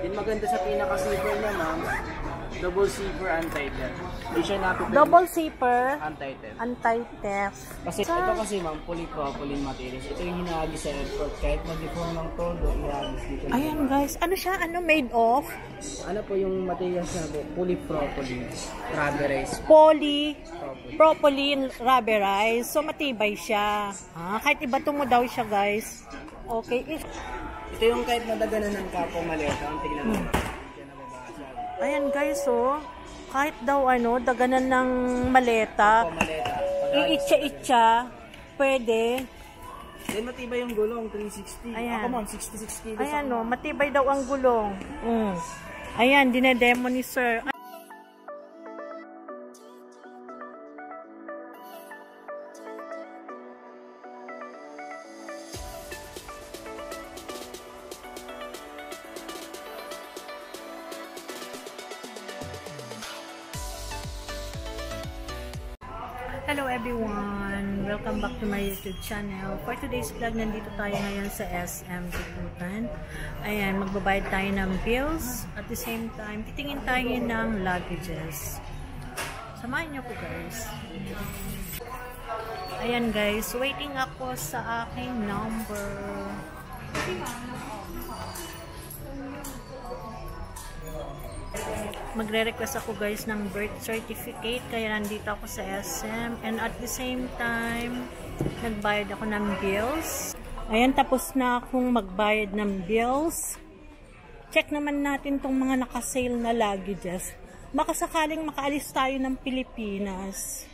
Yung maganda sa pinaka-zipper niya, ma'am, double zipper untighted. Hindi siya napipili. Double zipper Untighted. Anti-theft. Kasi ito kasi ma'am, polypropylene materials. Ito yung hinahagis sa airport. Kahit mag-deform ng todo, ihagis dito. Ayan guys, ano siya? Ano made of? Ano po yung materials na po? Polypropylene. Rubberized. Polypropylene rubberized. So matibay siya. Kahit ibato mo daw siya guys. Okay. Ito yung kahit nadaganan ng kapo maleta. Ang tignan mo. Ayan guys, oh. Kahit daw ano, daganan ng maleta. Iitsa-itsa. Pwede. Then matibay yung gulong, 360. Ayan. Ako ma'am, 66 kilos. Ayan o, matibay daw ang gulong. Ayan, dinedemo ni sir. Hello everyone! Welcome back to my YouTube channel. For today's vlog, nandito tayo ngayon sa SM Tukutan. Ayan, magbabayad tayo ng bills. At the same time, titingin tayo ng luggages. Samahan niyo po guys. Ayan guys, waiting ako sa aking number. Magre-request ako guys ng birth certificate, kaya nandito ako sa SM, and at the same time nagbayad ako ng bills. Ayan, tapos na akong magbayad ng bills. Check naman natin tong mga nakasale na luggages, baka sakaling makaalis tayo ng Pilipinas.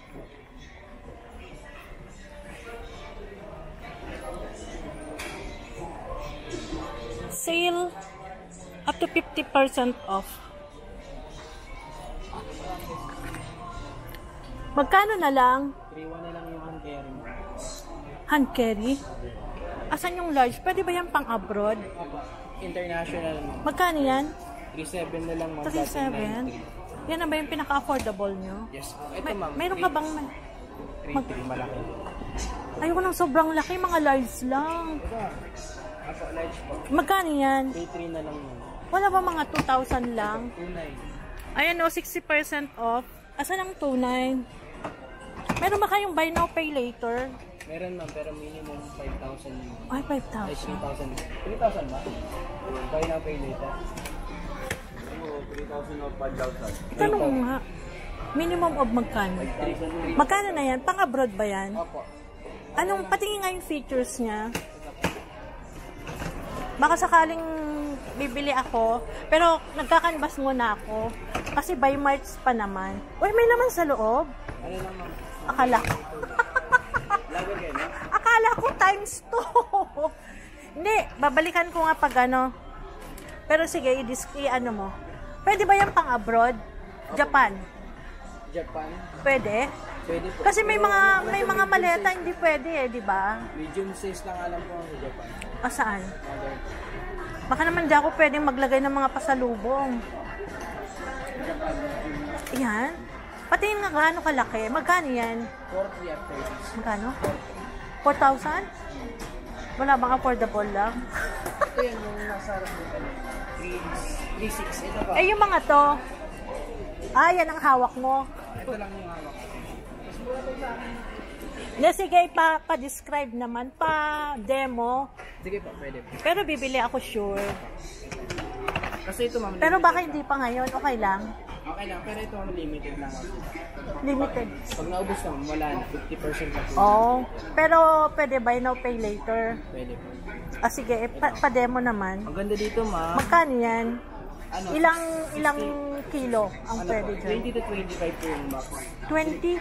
Sale up to 50% off. Magkano na lang? 3-1 na lang yung hand carry. Hand carry? Asan yung large? Pwede ba yan pang abroad? International. Magkano yan? 3-7 na lang. 3-7? Yan na ba yung pinaka-affordable nyo? Yes. Ito ma'am. Mayroon ka bang... 3-3 malaki. Ayoko ng sobrang laki. Mga large lang. Ito. Ako, large po. Magkano yan? 3-3 na lang yun. Wala ba mga 2,000 lang? 2-9. Ayan o, 60% off. Asan ang 2,900? Meron ba kayong buy now, pay later? Meron ma'am, pero minimum 5,000. Ay, 5,000. Ay, 3,000. 3,000 ba? Buy now, pay later. 3,000 o 5,000. Tanong mo nga. Minimum of magkano? Magkano na yan? Pang-abroad ba yan? Opo. Anong, patingin nga yung features niya. Baka sakaling bibili ako, pero nagkakanbas muna ako. Kasi by March pa naman. Uy, may laman sa loob. Ano lang ma'am? Akala ko. Akala ko times 2. Hindi, babalikan ko nga pag ano. Pero sige, i-ano mo. Pwede ba yan pang abroad? Japan? Japan? Pwede? Pwede po. Kasi may mga maleta hindi pwede eh, di ba? Medium size lang alam ko sa Japan. Saan? Baka naman di ako pwedeng maglagay ng mga pasalubong. Ayan. Pati yung gaano kalaki. Magkano yan? 40 at 30. Magkano? 4,000? Wala bang affordable lang? Ito yan yung nasa harap dito. 3,600. Ito ba? Eh, yung mga to. Yan ang hawak mo. Ito lang yung hawak. Sige, pa-describe naman. Pa-demo. Sige pa, pwede po. Pero bibili ako sure. Kasi ito ma'am. Pero baka hindi pa ngayon. Okay lang. Okay lang, pero ito limited lang. Limited. Pag naubos naman, wala na. 50% na po. Oh. Pero pwede buy now, pay later. Pwede po. Sige, pa-demo naman. Ang ganda dito ma'am. Magkano yan? Ano, Ilang kilo ang ano pwede po, dyan? 20 to 25 po yung box. 20?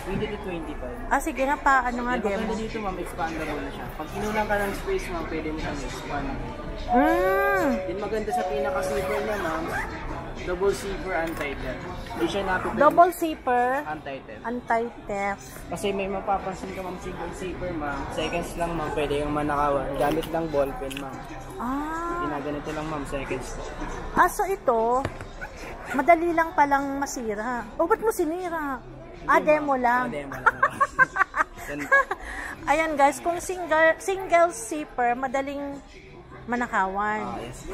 20 to 25. Sige nga pa, ano nga Yung demo? maganda dito ma'am, expandable na siya. Pag inulang ka ng space ma'am, pwede mo siyang expand. Yung maganda sa pinaka-zipper niya ma'am, double zipper untighted. Hindi siya napipili. Double zipper, Untighted. anti-theft. Kasi may mapapansin ka ma'am, single zipper ma'am. Seconds lang ma'am, pwede yung manakawan. Gamit lang ballpen ma'am. Ginaganito lang ma'am, seconds. So ito, madali lang palang masira. Ba't mo sinira? Demo lang. Demo lang. Ayan guys, kung single zipper, madaling manakawan. Yes.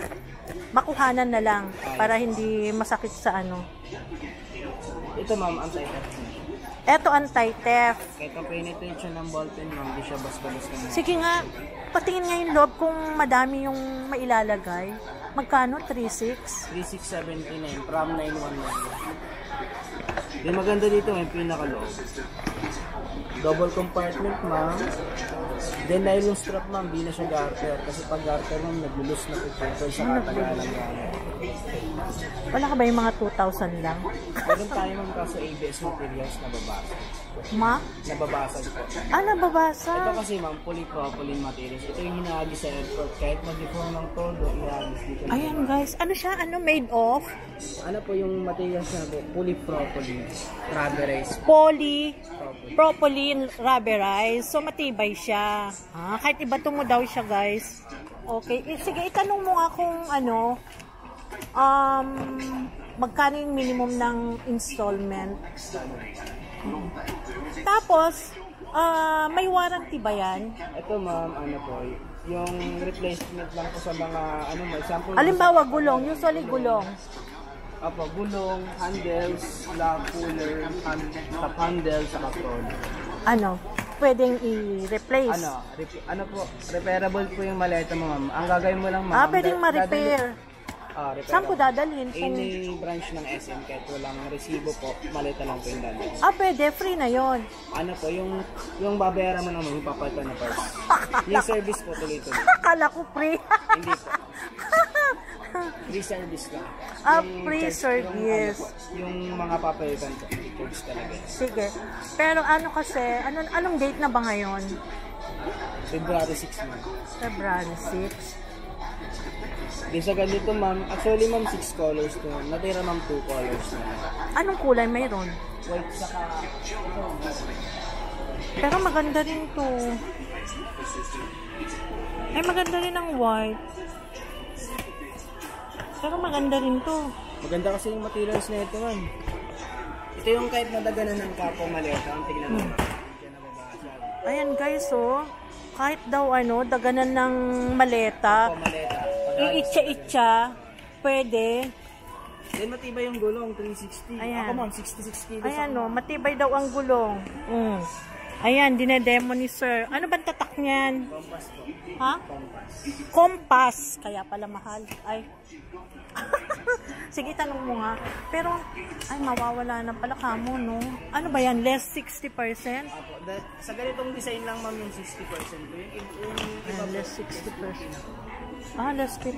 Makuhanan na lang para hindi masakit sa ano. Ito ma'am, anti-theft. Eto anti-theft. Kahit ang penetrate siya ng ballpen ma'am, di siya bas-balas ng mga. Sige nga, patingin nga yung loob kung madami yung mailalagay. Magkano? 3.6? 3679 from 919. Yung maganda dito, may pinakaloob. Double compartment ma'am. Then nylon strap ma'am, di na siya garter. Kasi pag garter ma'am, naglulus na ito sa katagalan gamit. Wala ka ba yung mga 2,000 lang? Meron tayo ma'am kaso ABS materials na babasag. Nababasag po. Nababasa. Ito kasi ma'am, polypropylene materials. Ito yung hinahagi sa airport. Kahit mag-deform ng todo, ihagis dito. Ayan guys, ano siya? Ano made of? Ano po yung materials na po? Polypropylene. Rubberized. Polypropylene rubberized. So matibay siya. Kahit ibato mo daw siya guys. Okay. Sige, itanong mo nga kung ano, magkano yung minimum ng installment. Tapos, may warranty ba yan? Ito ma'am, ano po, yung replacement lang po sa mga, ano mo, example. Halimbawa, gulong. Usually gulong. Apo, gulong, handles, lock, cooler, top handle, saka controller. Ano? Pwedeng i-replace? Ano po, repairable po yung maleta mo ma'am. Ang gagawin mo lang ma'am. Pwedeng ma-repair. Saan ko dadalhin? Any branch ng SM, kahit walang resibo po, maleta lang po yung dadalhin. Pwede. Free na yon. Ano po, yung babayaran mo naman, yung papalitan na parts. Yung service po, tuloy-tuloy. Akala ko free. Hindi po. Free service lang. Free service. Yung mga papalitan po, charge talaga. Sige. Pero ano kasi, anong date na ba ngayon? February 6 ma'am. February 6. Di sa ganito ma'am, actually ma'am 6 colors to. Natira ma'am 2 colors na. Anong kulay mayroon? White saka ito. Pero maganda rin to. Ay, maganda rin ang white. Pero maganda rin to. Maganda kasi yung materials na ito ma'am. Ito yung kahit nadaganan ng kapo maleta. Ang tignan mo. Yan nababasag. Ayan guys, oh. Kahit daw daganan ng maleta. Maleta. Iitsa-itsa. Pwede. Then matibay yung gulong, 360. Ayan. Ako ma'am, 66 kilos. Ayan matibay daw ang gulong. Ayan, dinedemo ni sir. Ano bang tatak niyan? Compass po. Ha? Compass. Kaya pala mahal. Ay. Sige, tanong mo nga. Pero, mawawala na pala kamo, no? Ano ba yan? Less 60%? Apo, sa ganitong design lang ma'am yung 60%. Yung less 60%. Less 50.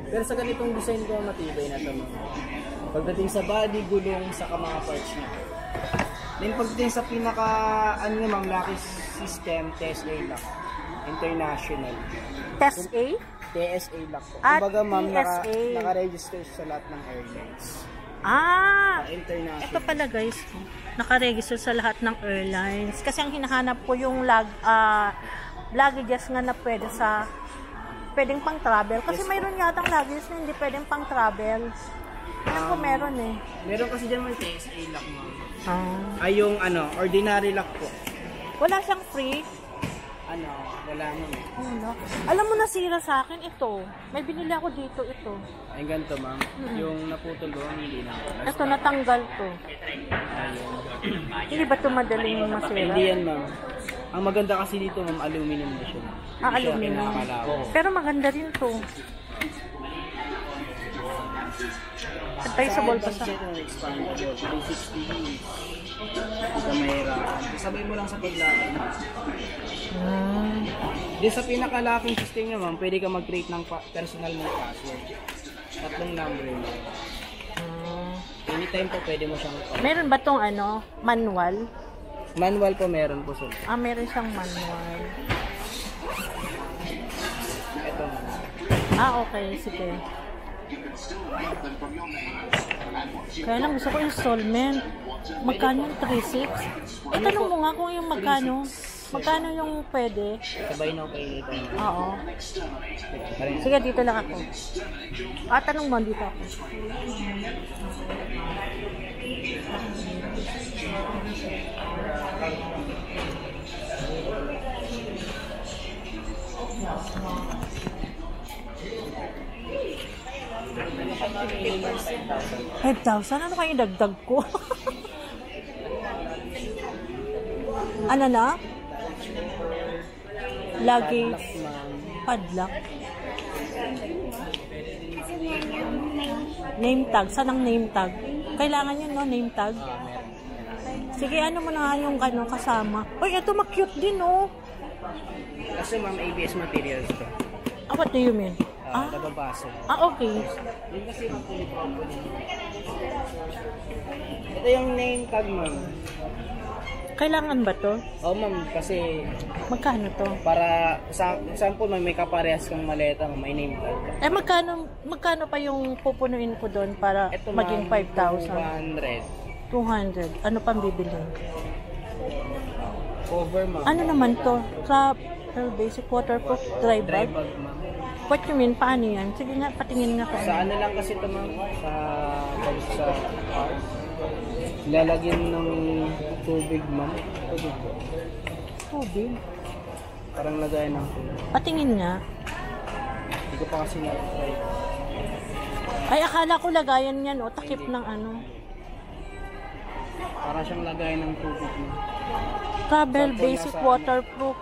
Pero sa ganitong design ko, matibay na ito ma'am. Pagdating sa body, gulong, saka mga parts niya. Then pagdating sa pinaka, ma'am, lucky system, TSA lock. International. TSA? TSA lock po. Kumbaga ma'am, naka-register sa lahat ng airlines. International. Ito pala guys, naka-register sa lahat ng airlines. Kasi ang hinahanap ko yung luggages nga na pwedeng pang travel. Kasi mayroon yatang luggages na hindi pwedeng pang travel. Alam ko meron eh. Meron kasi dyan may TSA lock ma'am. Yung ordinary lock po. Wala siyang free? Wala mo. Alam mo, nasira sa akin ito. May binili ako dito ito. Ay, ganito ma'am. Yung naputol doon, hindi na. Ito, natanggal to. Hindi ba ito madaling masira? Hindi yan ma'am. Ang maganda kasi dito ma'am, aluminum na siya. Aluminum. Pero maganda rin to. Advisable pa sa... Expandable, 360. Ito mahirap. Sabay mo lang sa paglaki. Di sa pinakalaking system niya ma'am, pwede ka mag-create ng personal na password. 3 number lang. Anytime po pwede mo siyang... Meron ba tong manual? Manual po meron po sir. Meron siyang manual. Ito. Okay. Sige. Kaya lang gusto ko installment. Magkano yung 3.6? Tanong mo nga kung yung magkano. Magkano yung pwede? Sabay na okay dito. Oo. Sige, dito lang ako. Tanong mo, dito ako. $5,000? Ano kayo dagdag ko? Ano na? Luggage. Padlock. Name tag. Saan ang name tag? Kailangan yun, no? Name tag. Sige, ano mo na yung kasama. Uy, ito ma-cute din, no? Kasi ma'am, ABS materials to. What do you mean? Nababasa. Okay. Yun kasi ma'am, ito yung name tag, ma'am. Kailangan ba to? Ma'am, kasi Magkano to? para sa example, may kaparehas kang maleta, may name tag. Magkano pa yung pupunuin ko doon para Ito, maging ma'am, 5,000? 200. Ano pang bibilhin? Cover, ma'am. Ano naman to? Basic waterproof dry Dry bag? bag, ma'am. What you mean? Paano yan? Sige nga, patingin nga ko. Sa ano lang kasi ito, ma'am, sa cars. Lalagyan ng tubig, ma'am. Tubig po. Tubig? Parang lagayan ng tubig. Patingin nga. Hindi ko pa kasi na-try. Ay, akala ko lagayan yan, o. Takip ng ano. Para siyang lagayan ng tubig, ma'am. Travel, Sample basic nasa- waterproof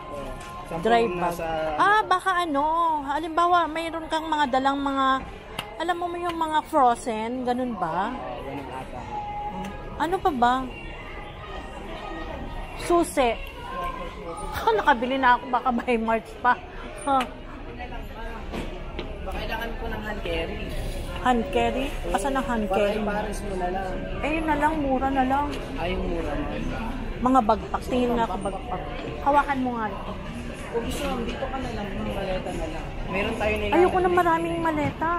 Sample dry na bag. sa- Baka ano. Halimbawa, mayroon kang mga dalang mga, alam mo yung mga frozen, ganun ba? Ganun ata. Ano pa ba? Susi. Nakabili na ako, baka by March pa. Baka kailangan ko ng hand carry. Hand carry? Asan ang hand Para carry? ipares mo na lang. Yun na lang, mura na lang. Yung mura mo. Mga bagpak. Tingin nga ako bagpak. Hawakan mo nga ito. Kung gusto mo, dito ka na lang. Mga maleta na lang. Meron tayo nila. Ayoko na maraming maleta.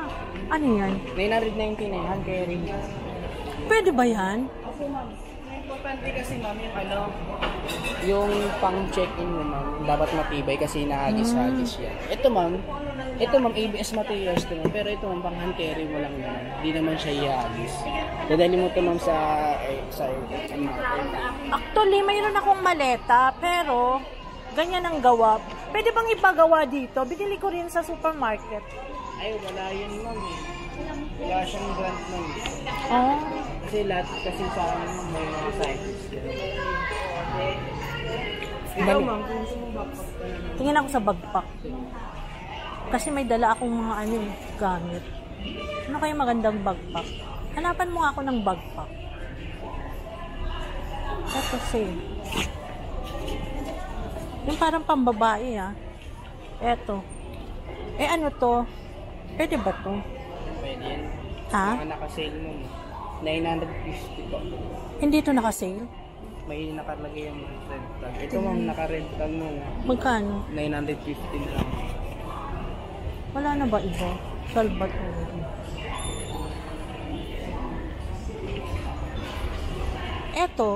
Ano yan? 999 hand carry. Pwede ba yan? Opo, ma'am. Importante kasi, ma'am, yung pang check-in mo, ma'am, dapat matibay kasi nahagis-hagis yan. Ito, ma'am, ABS materials to, ma'am. Pero ito, ma'am, pang hand carry mo lang naman. Hindi naman siya ihagis. Dadali mo ito, ma'am, sa Actually, mayroon akong maleta, pero ganyan ang gawa. Pwede bang ipagawa dito? Binili ko rin sa supermarket. Ay, wala yun, ma'am. Wala siyang brand, ma'am. Oh. Kasi lahat kasi sa amin, ma'am, may mga sizes. Ikaw, ma'am, kung gusto mo backpack ka naman. Tingin ako sa bagpak. Kasi may dala akong mga gamit. Ano kaya magandang bagpak? Hanapan mo nga ako ng bagpak. Ito same. Yung parang pambabae Eto. Ano to? Pwede ba to? Pwede yan. Ha? Mga naka-sale mo, 950 po. Hindi to naka-sale? May nakalagay yung red tag. Ito, ma'am, naka-red tag mo. Magkano? 950 na lang. Wala na ba iba? Salvatore. Eto.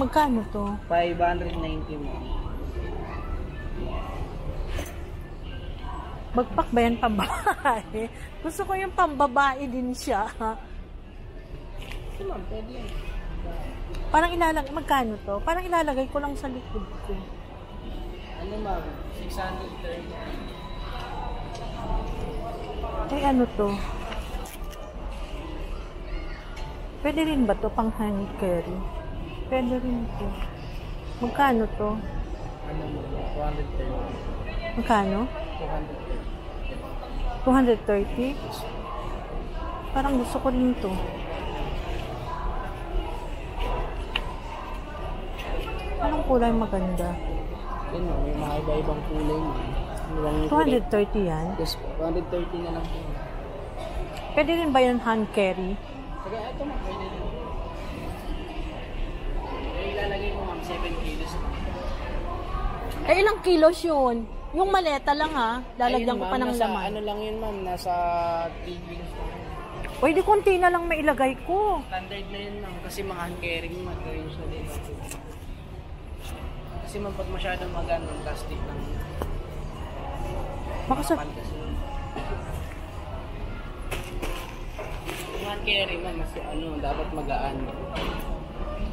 Magkano to? 590 mo. Bagpak ba yan pambabae? Gusto ko yung pambabae din siya. Ito, ma'am, pwede yan. Parang ilalagay, magkano to? Parang ilalagay ko lang sa likod ko. Ano, ma'am? 630. Ano to? Pwede rin ba to pang hand carry? Pwede rin to. Magkano to? Ano, ma'am? 230. Magkano? 230? Parang gusto ko rin to. Anong kulay maganda? Yan, ma'am, may mga iba-ibang kulay mo. 230 yan? Yes, 230 na lang po. Pwede rin ba yung hand carry? Sige, ito, ma'am, pwede rin. Ilalagay mo, ma'am, 7 kilos. Ilang kilos yun? Yung maleta lang lalagyan ko pa ng laman. Ano lang yun, ma'am, nasa 3 kilos lang. O, di konti na lang mailagay ko. Standard na yun, ma'am, kasi mga hand carrying materials na din. Kasi, ma'am, pag masyadong magano, plastic lang. Kasi. Yung hand carry, ma'am, mas dapat magaan.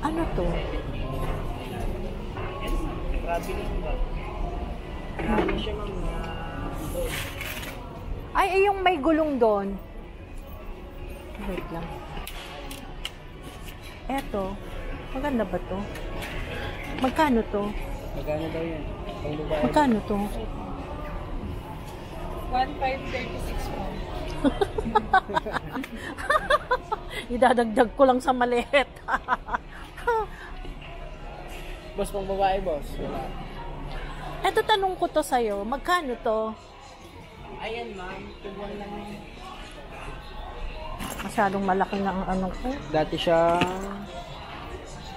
Ano to? traveling bag. Ano siya ma'am na doon. Ay, yung may gulong doon. Wait lang. Eto. Maganda ba to? Magkano to? Magkano daw yan? Pang babae. Magkano to? 1,536 po. Idadagdag ko lang sa maliit. Boss, pang babae, boss. Wala. Eto, tanong ko to sa'yo. Magkano to? Ayan, ma'am. Tubuan lang yun. Masyadong malaki na ang ano ko. Dati siya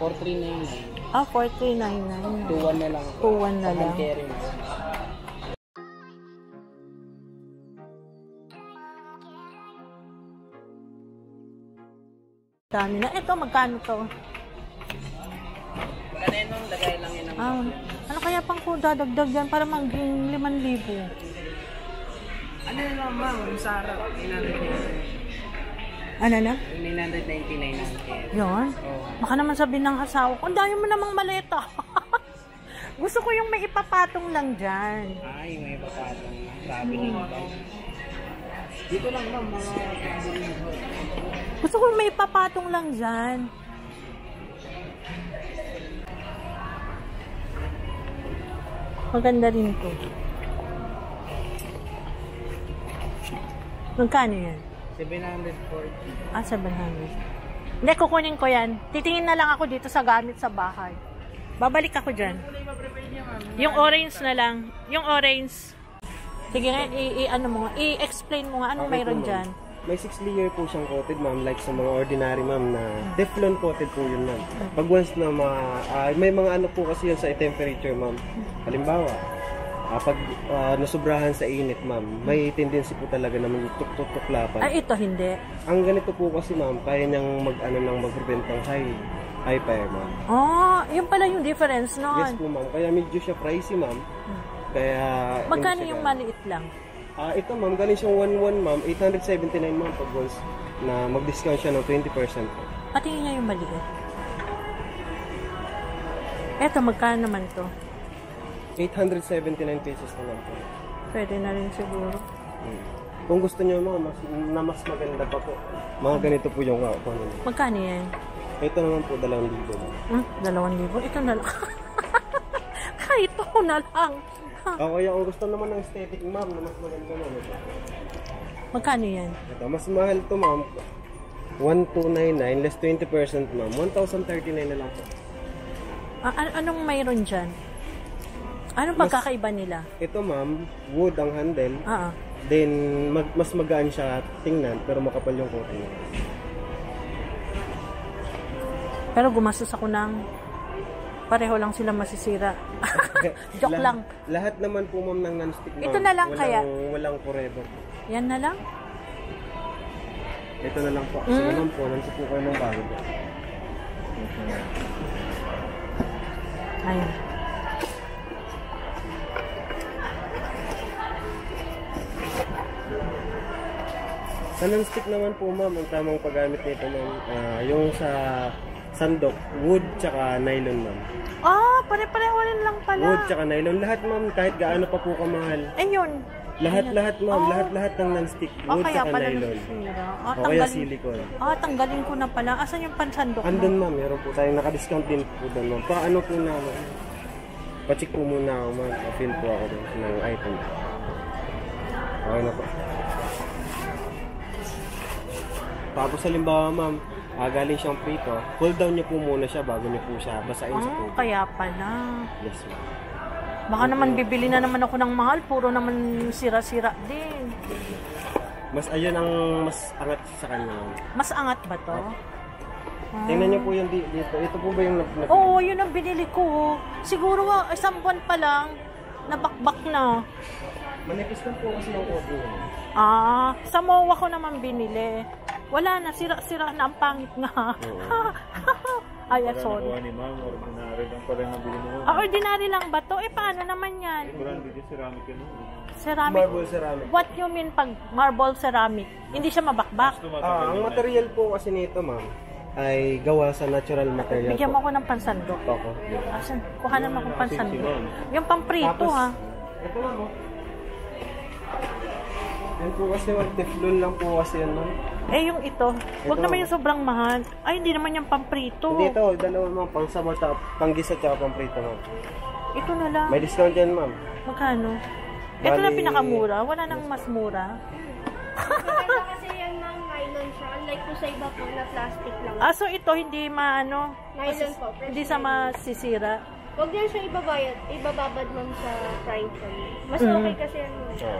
4,399. Ah, 4,399. 2,1 na lang. 2,1 na lang. Carry na. Dami na. Eto, magkano to? Wala na yun, ma'am. Lagay lang yun. Ano kaya pang ko dadagdag yan para maging 5,000? Ano na lang, ma'am? Yung Sarah. 999. Ano na? 999 ang carry. Yun? Oo. Baka naman sabihin ng asawa ko, ang dami mo namang maleta. Gusto ko yung may ipapatong lang dyan. Ay, may papatong na. Traveling bag. Dito lang, ma'am. Mga traveling bag. Gusto ko yung may ipapatong lang dyan. Maganda rin to. Magkano yan? 740. Ah, 700. Hindi, kukunin ko yan. Titingin na lang ako dito sa gamit sa bahay. Babalik ako dyan. Yung orange na lang. Yung orange. Sige nga, ano mo nga, i-explain mo nga anong mayroon dyan. May 6 layer po siyang coated, ma'am, like sa mga ordinary, ma'am, na Teflon coated po yun, ma'am. Pag once na may mga ano po kasi yun sa temperature, ma'am. Halimbawa, pag nasubrahan sa init, ma'am, may tendency po talaga na mag-tuk-tuk-tuklapan. Ay, ito hindi. Ang ganito po kasi, ma'am, kaya niyang mag-prevent ng high fire, ma'am. Oh, yun pala yung difference Yes nun. po, ma'am. Kaya medyo siya pricey, ma'am. Kaya... Magkano siya yung ganun. maliit lang? Ito, ma'am, galing siyang 1,100, ma'am. 879, ma'am, pag once na mag-discount siya ng 20%. Patingin nga yung maliit. Eto, magkano naman to? 879 pesos na lang po. Pwede na rin siguro. Kung gusto niyo, ma'am, mas maganda pa po. Mga ganito po yung kunin. Magkano yan? Ito naman po, 2,000, ma'am. 2,000. Ito na lang. Ito na lang. Kaya kung gusto naman ng aesthetic, ma'am, na mas maganda, ma'am. Ito. Magkano yan? Ito, mas mahal to, ma'am. 1,299 less 20%, ma'am. 1,039 na lang po. Anong mayroon dyan? Anong pagkakaiba nila? Ito, ma'am, wood ang handle. Then, mas magaan siya tingnan, pero makapal yung coating. Pero gumastos ako ng pareho lang sila masisira. Joke lang. Lahat naman po, ma'am, ng non-stick, ma'am. Ito na lang kaya? Walang forever. Yan na lang? Ito na lang po. Sige, ma'am po, nandiyo po kayo ng bago. Ayun. Sa non-stick naman po, ma'am, ang tamang paggamit nito, ma'am, yung sa sandok, wood tsaka nylon, ma'am. Pare-pareho rin lang pala. Wood tsaka nylon. Lahat, ma'am, kahit gaano pa po kamahal. Yun. Lahat, ma'am. Lahat ng non-stick, wood Kaya tsaka pala nylon. nasira. O kaya silicone. Tanggalin ko na pala. Asan yung pansandok mo? Andun, ma'am. Meron po tayong naka-discount din po doon, ma'am. Paano po na, ma'am? Pa-check po muna ako, ma'am. Pa-fill po ako doon ng item. Okay na po. Tapos halimbawa, ma'am, galing siyang prito, cool down niyo po muna siya bago niyo po siya basain sa tubig. Kaya pala. Yes, ma'am. Baka naman bibili na naman ako ng mahal, puro naman sira-sira din. Mas ayun ang mas angat sa kanya, ma'am. Mas angat ba to? Tingnan niyo po yung dito. Ito po ba yung Oo, yun ang binili ko. Siguro isang buwan pa lang, nabakbak na. manipis lang po kasi yung coating. Sa MOA ko naman binili. Wala na, sira-sira na ang pangit nga. Ay, sorry. Ni ma'am, ordinary lang pala nabili mo. Ordinary lang ba to? Paano naman yan? Branded yung ceramic yun. Ceramic? Marble ceramic. What you mean pag marble ceramic? Hindi siya mabakbak? Ang material po kasi nito, ma'am, ay gawa sa natural material Bigyan po. mo ako ng pansandok. Opo. Asan? Kuhanan mo akong pansandok. Yung pamprito, ha? Ito lang po. Yan po kasi teflon lang po kasi yan, ma'am. Eh, yung ito. Huwag Ito. naman yung sobrang mahal. Ay, hindi naman yung pamprito. Hindi ito, dalawa ma'am, pang sabor, panggisa tsaka pang prito, ma'am. Ito na lang. May discount yan, ma'am. Magkano? Ito Bali- na pinakamura. Wala nang mas mura. Maganda kasi yan ng nylon siya. Unlike po sa iba po na plastic lang. Ah, so ito hindi maano? Nylon po. fresh Hindi sa nylon. masisira. Huwag yan siya ibababad ma'am sa frying pan. Mas okay kasi yan.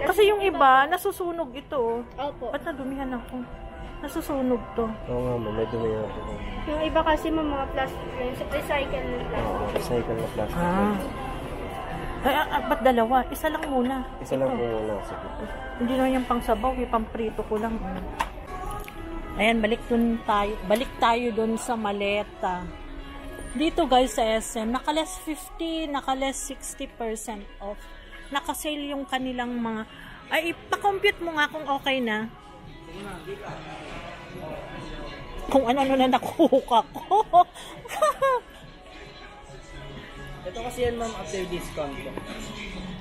Kasi yung iba, nasusunog ito. Opo. Ba't nadumihan ako? Nasusunog to. Oo nga, ma'am, may dumi nga po. Yung iba kasi mga plastic, recycle na plastic. Oo, recycle na plastic. Ah. Ay, ba't dalawa? Isa lang muna. Isa lang po muna. Sige. Hindi naman yung pangsabaw, yung pamprito ko lang. Ayan, balik tayo dun sa maleta. Dito guys sa SM, naka-less 50, naka-less 60% off. Naka-sale yung kanilang mga... Ay, ipa-compute mo nga kung okay na. Kung ano-ano na nakuha ko. Ito kasi yan ma'am after discount ko.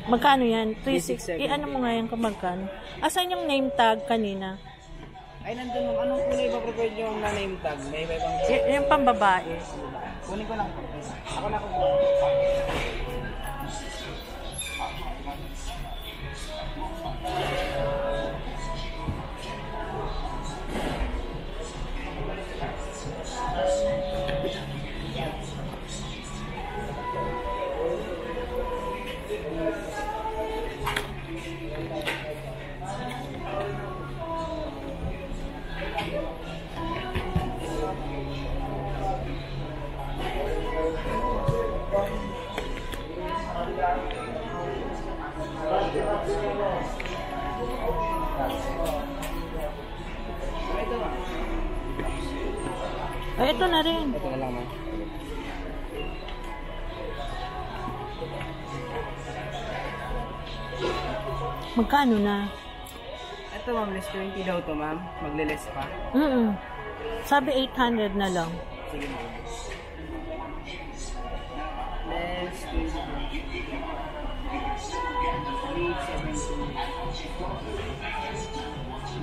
Magkano yan? 360. 367. Ano mo nga yan kung magkano? Asan yung name tag kanina? Ay, nandun ma'am. Anong kulay ba prepared yung na name tag? May ibang... Yung pambabae. Kunin ko lang po. Ako na po. Ay, ito na rin. Ito na lang ma'am. Magkano na? Ito ma'am, less 20 daw to ma'am. Magle-less pa. Sabi 800 na lang. Sige ma'am. Less 20. 370.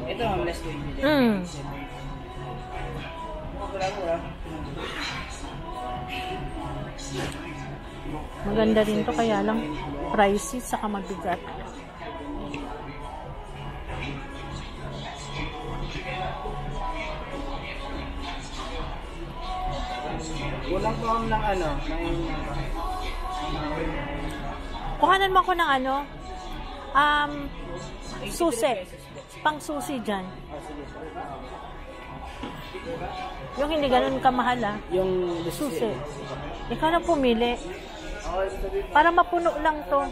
Ito ma'am, less 20. Mura. Maganda rin to, kaya lang pricey saka mabigat. Kulang po ng ano, Kuhanan mo ako ng ano? Susi. Pang susi dyan. Yung hindi ganun kamahal, ah. yung Susi. Ikaw na pumili. Para mapuno lang to.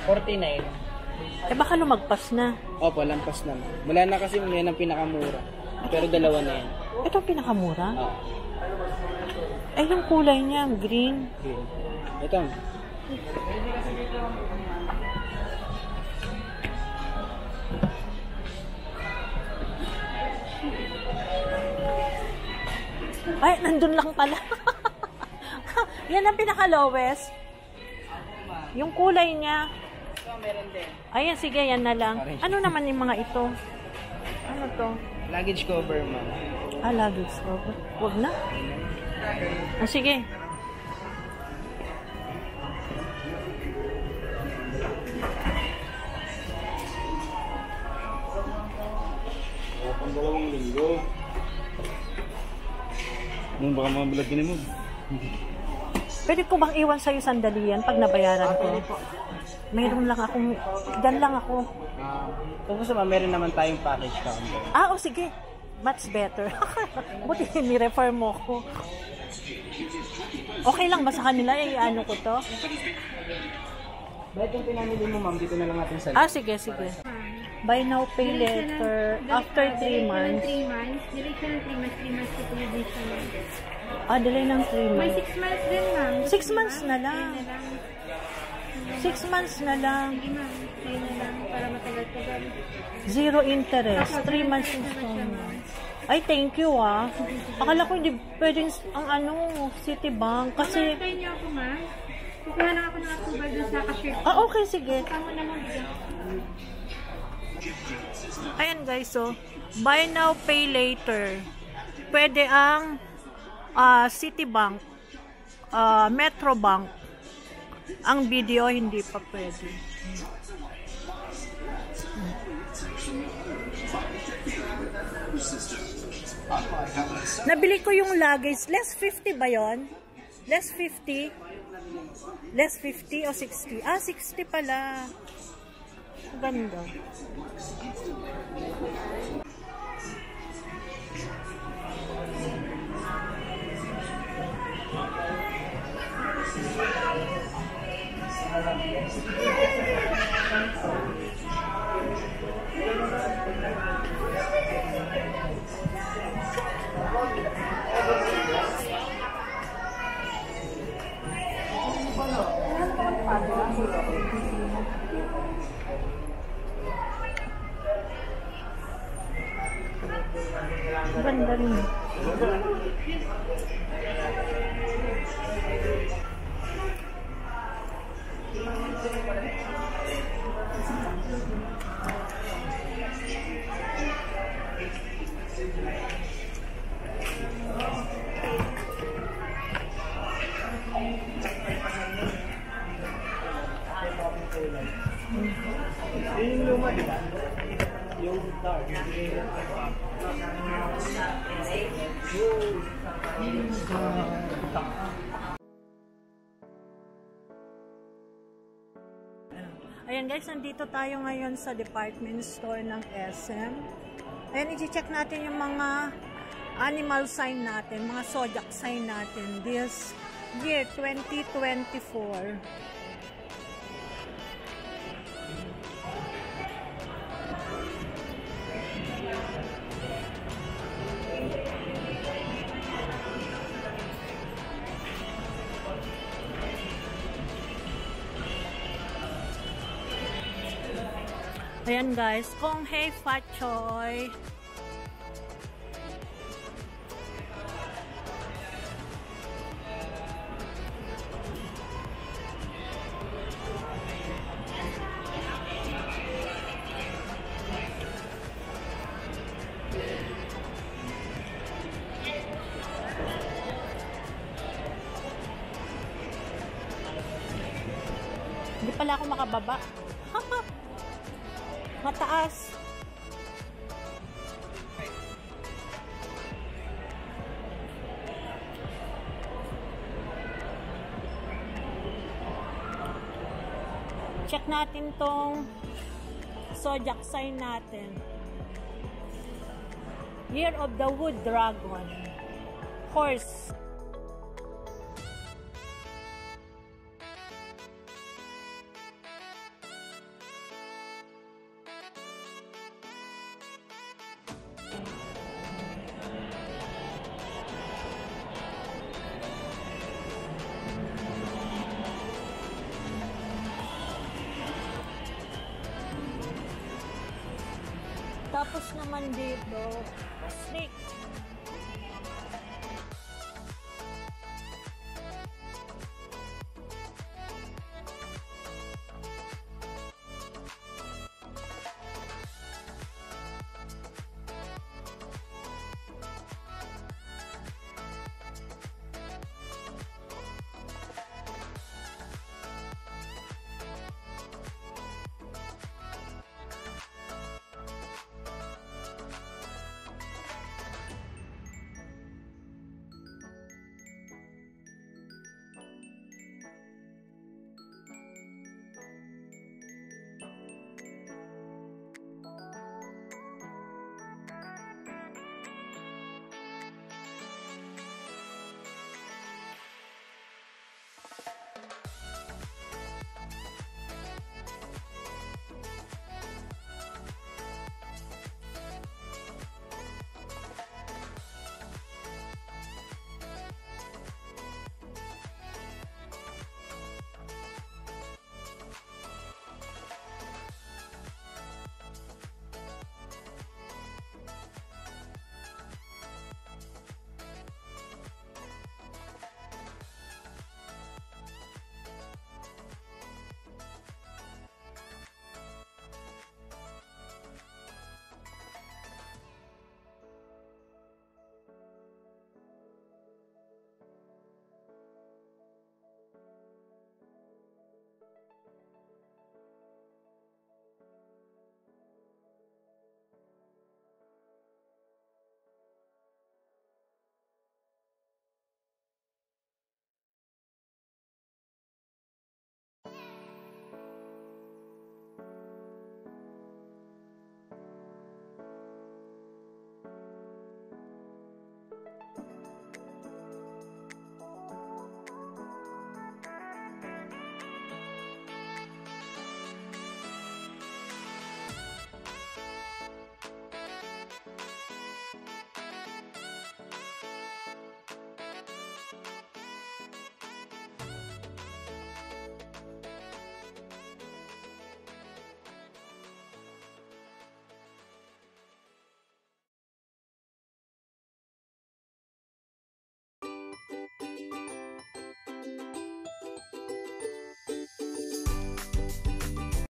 $49. Eh baka lumagpas na. Opo, lampas na. Wala na kasi yan ang pinakamura. Pero dalawa na yan. Ito ang pinakamura. Ah, Eh yung kulay niya, green. green. Ito. Ay, nandun lang pala. Yan ang pinaka-lowest. Yung kulay niya. Ito, meron din. Ayan, sige, yan na lang. Ano naman yung mga ito? Ano to? Luggage cover, ma'am. Luggage cover. Huwag na. Sige. Pang 2 linggo. Nung baka mabalag din mo. Pwede ko bang iwan sa'yo sandali yan pag nabayaran ko? Mayroon lang akong, dan lang ako. Kung gusto ma'am, meron naman tayong package counter. O sige. Much better. Buti ni-refer mo ko. Okay lang ba sa kanila? Ano ko to? Bakit yung pinamili mo ma'am, dito na lang natin sa Sige, sige. Buy now, pay later. After 3 months. 3 months. Diretso ng 3 months. 3 months ko po yung naman. Ah, delay ng 3 May months. 6 months din, ma'am. 6 months na lang. Ayun na lang. 6 months na lang. Sige, ma'am. Ayun na lang. Para matagal ko ba. Zero interest. 3 months installment. Ay, thank you ah. Akala ko hindi pwedeng ang Citibank. Kasi, Kaya niyo ako, ma'am. Kukuha lang ako ng approval dun sa cashier. okay, sige. Tama naman bigyan. Ayan guys, so, buy now, pay later. Pwede ang Citibank, Metrobank. Ang video, hindi pa pwede. Nabili ko yung luggage. Less 50 ba yun? Less 50? Less 50 o 60? Ah, 60 pala. Ganda. Ganda rin. Ayan guys, nandito tayo ngayon sa department store ng SM. Ayan, i-check natin yung mga animal sign natin, mga zodiac sign natin this year 2024. Ayan guys, Kong Hei Fat Choy. Hindi pala ako makababa. Mataas. Check natin tong zodiac sign natin. Year of the Wood Dragon. Horse. Tapos naman dito, snake.